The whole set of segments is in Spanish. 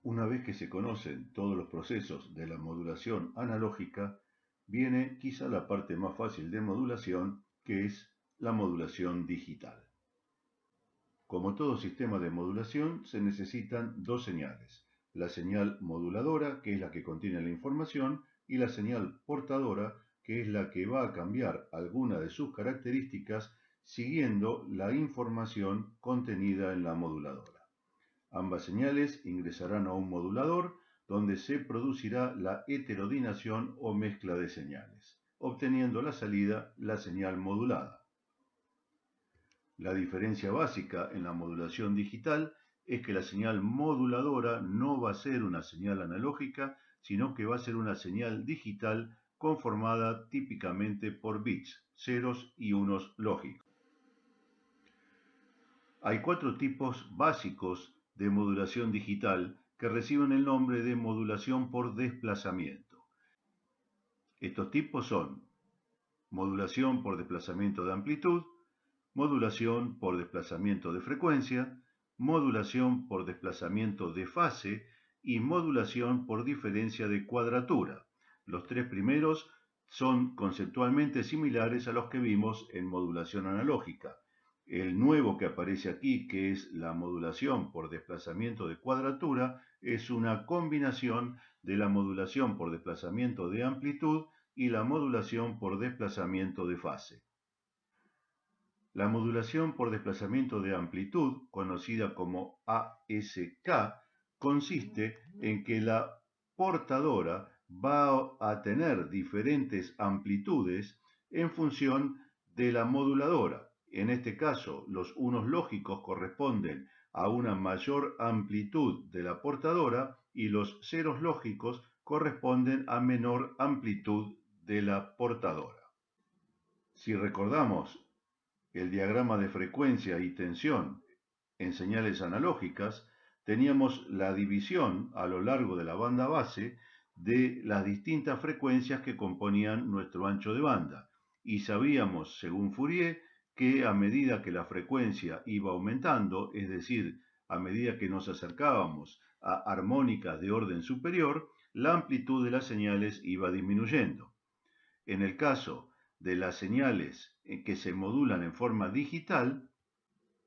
Una vez que se conocen todos los procesos de la modulación analógica, viene quizá la parte más fácil de modulación, que es la modulación digital. Como todo sistema de modulación, se necesitan dos señales: la señal moduladora, que es la que contiene la información, y la señal portadora, que es la que va a cambiar alguna de sus características siguiendo la información contenida en la moduladora. Ambas señales ingresarán a un modulador donde se producirá la heterodinación o mezcla de señales, obteniendo la salida, la señal modulada. La diferencia básica en la modulación digital es que la señal moduladora no va a ser una señal analógica, sino que va a ser una señal digital conformada típicamente por bits, ceros y unos lógicos. Hay cuatro tipos básicos de modulación digital que reciben el nombre de modulación por desplazamiento. Estos tipos son modulación por desplazamiento de amplitud, modulación por desplazamiento de frecuencia, modulación por desplazamiento de fase y modulación por diferencia de cuadratura. Los tres primeros son conceptualmente similares a los que vimos en modulación analógica. El nuevo que aparece aquí, que es la modulación por desplazamiento de cuadratura, es una combinación de la modulación por desplazamiento de amplitud y la modulación por desplazamiento de fase. La modulación por desplazamiento de amplitud, conocida como ASK, consiste en que la portadora va a tener diferentes amplitudes en función de la moduladora. En este caso, los unos lógicos corresponden a una mayor amplitud de la portadora y los ceros lógicos corresponden a menor amplitud de la portadora. Si recordamos el diagrama de frecuencia y tensión en señales analógicas, teníamos la división a lo largo de la banda base de las distintas frecuencias que componían nuestro ancho de banda, y sabíamos, según Fourier, que a medida que la frecuencia iba aumentando, es decir, a medida que nos acercábamos a armónicas de orden superior, la amplitud de las señales iba disminuyendo. En el caso de las señales que se modulan en forma digital,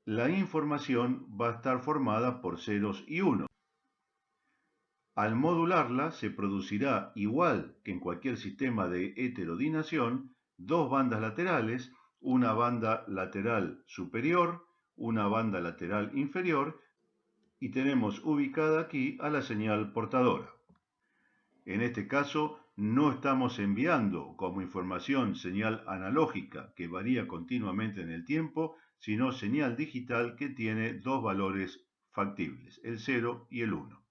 la información va a estar formada por ceros y unos. Al modularla se producirá, igual que en cualquier sistema de heterodinación, dos bandas laterales, una banda lateral superior, una banda lateral inferior, y tenemos ubicada aquí a la señal portadora. En este caso, no estamos enviando como información señal analógica que varía continuamente en el tiempo, sino señal digital que tiene dos valores factibles, el 0 y el 1.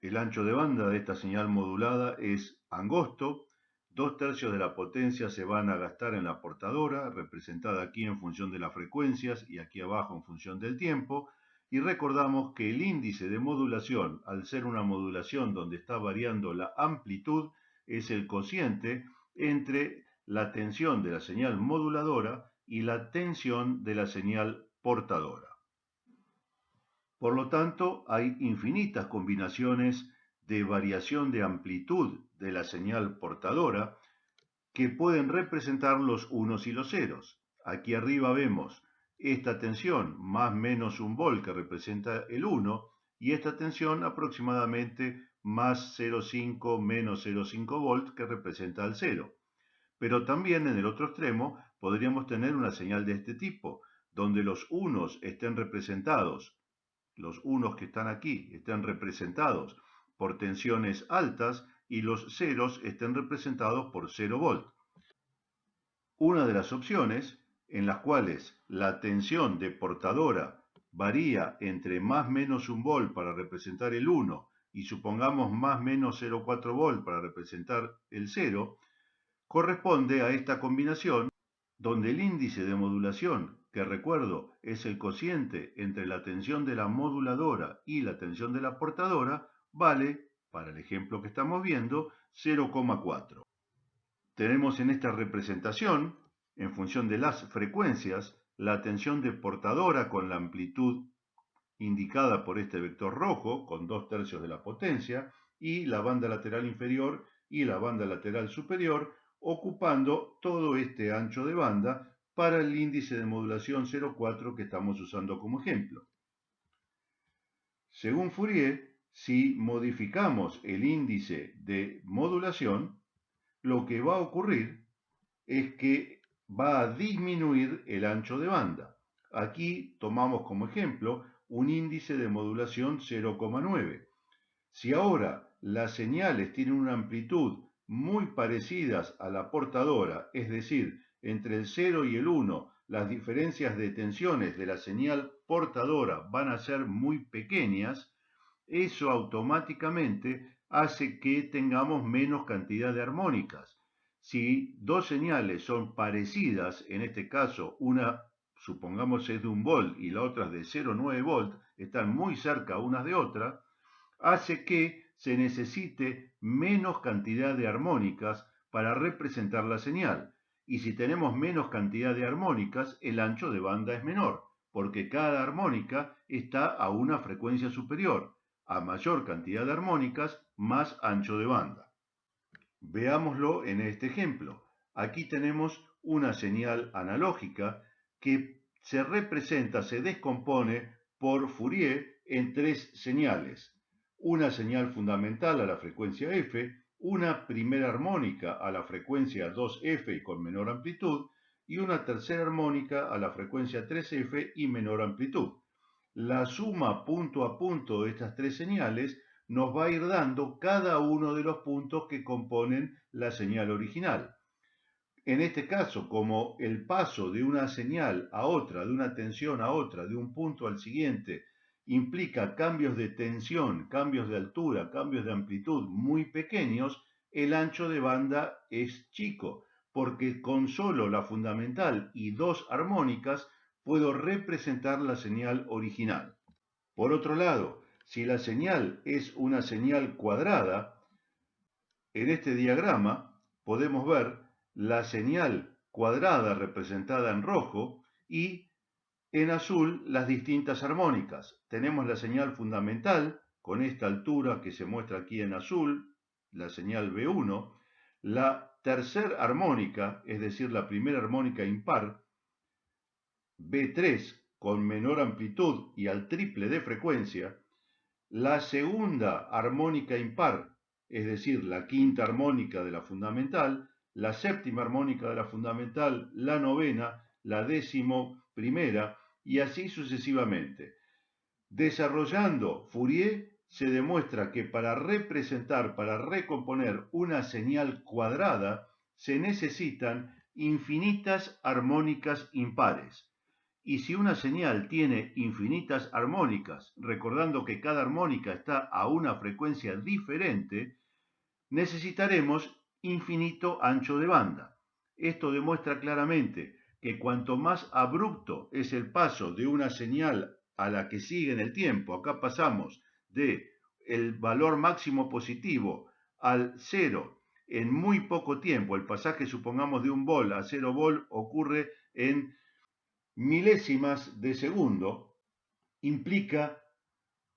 El ancho de banda de esta señal modulada es angosto. 2/3 de la potencia se van a gastar en la portadora, representada aquí en función de las frecuencias y aquí abajo en función del tiempo. Y recordamos que el índice de modulación, al ser una modulación donde está variando la amplitud, es el cociente entre la tensión de la señal moduladora y la tensión de la señal portadora. Por lo tanto, hay infinitas combinaciones de variación de amplitud de la señal portadora que pueden representar los unos y los ceros. Aquí arriba vemos esta tensión más menos un volt que representa el 1 y esta tensión aproximadamente más 0,5 menos 0,5 volt que representa el 0. Pero también en el otro extremo podríamos tener una señal de este tipo, donde los unos estén representados, los unos que están aquí estén representados por tensiones altas y los ceros estén representados por 0 volt. Una de las opciones en las cuales la tensión de portadora varía entre más menos un volt para representar el 1 y supongamos más menos 0,4 volt para representar el 0, corresponde a esta combinación donde el índice de modulación, que recuerdo es el cociente entre la tensión de la moduladora y la tensión de la portadora, vale, para el ejemplo que estamos viendo, 0,4. Tenemos en esta representación, en función de las frecuencias, la tensión de portadora con la amplitud indicada por este vector rojo, con 2/3 de la potencia, y la banda lateral inferior y la banda lateral superior, ocupando todo este ancho de banda para el índice de modulación 0,4 que estamos usando como ejemplo. Según Fourier, si modificamos el índice de modulación, lo que va a ocurrir es que va a disminuir el ancho de banda. Aquí tomamos como ejemplo un índice de modulación 0,9. Si ahora las señales tienen una amplitud muy parecidas a la portadora, es decir, entre el 0 y el 1, las diferencias de tensiones de la señal portadora van a ser muy pequeñas, eso automáticamente hace que tengamos menos cantidad de armónicas. Si dos señales son parecidas, en este caso una supongamos es de 1 volt y la otra es de 0,9 volt, están muy cerca unas de otras, hace que se necesite menos cantidad de armónicas para representar la señal. Y si tenemos menos cantidad de armónicas, el ancho de banda es menor, porque cada armónica está a una frecuencia superior. A mayor cantidad de armónicas, más ancho de banda. Veámoslo en este ejemplo. Aquí tenemos una señal analógica que se representa, se descompone por Fourier en 3 señales. Una señal fundamental a la frecuencia F, una primera armónica a la frecuencia 2F y con menor amplitud, y una tercera armónica a la frecuencia 3F y menor amplitud. La suma punto a punto de estas 3 señales nos va a ir dando cada uno de los puntos que componen la señal original. En este caso, como el paso de una señal a otra, de una tensión a otra, de un punto al siguiente, implica cambios de tensión, cambios de altura, cambios de amplitud muy pequeños, el ancho de banda es chico, porque con solo la fundamental y 2 armónicas puedo representar la señal original. Por otro lado, si la señal es una señal cuadrada, en este diagrama podemos ver la señal cuadrada representada en rojo y en azul las distintas armónicas. Tenemos la señal fundamental con esta altura que se muestra aquí en azul, la señal B1, la tercera armónica, es decir, la primera armónica impar, B3 con menor amplitud y al triple de frecuencia, la segunda armónica impar, es decir, la quinta armónica de la fundamental, la séptima armónica de la fundamental, la novena, la 11ª y así sucesivamente. Desarrollando Fourier se demuestra que para representar, para recomponer una señal cuadrada, se necesitan infinitas armónicas impares. Y si una señal tiene infinitas armónicas, recordando que cada armónica está a una frecuencia diferente, necesitaremos infinito ancho de banda. Esto demuestra claramente que cuanto más abrupto es el paso de una señal a la que sigue en el tiempo, acá pasamos de el valor máximo positivo al 0 en muy poco tiempo, el pasaje supongamos de 1 volt a 0 volt ocurre en milésimas de segundo, implica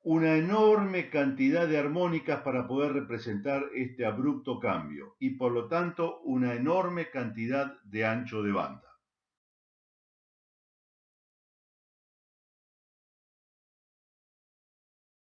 una enorme cantidad de armónicas para poder representar este abrupto cambio y por lo tanto una enorme cantidad de ancho de banda.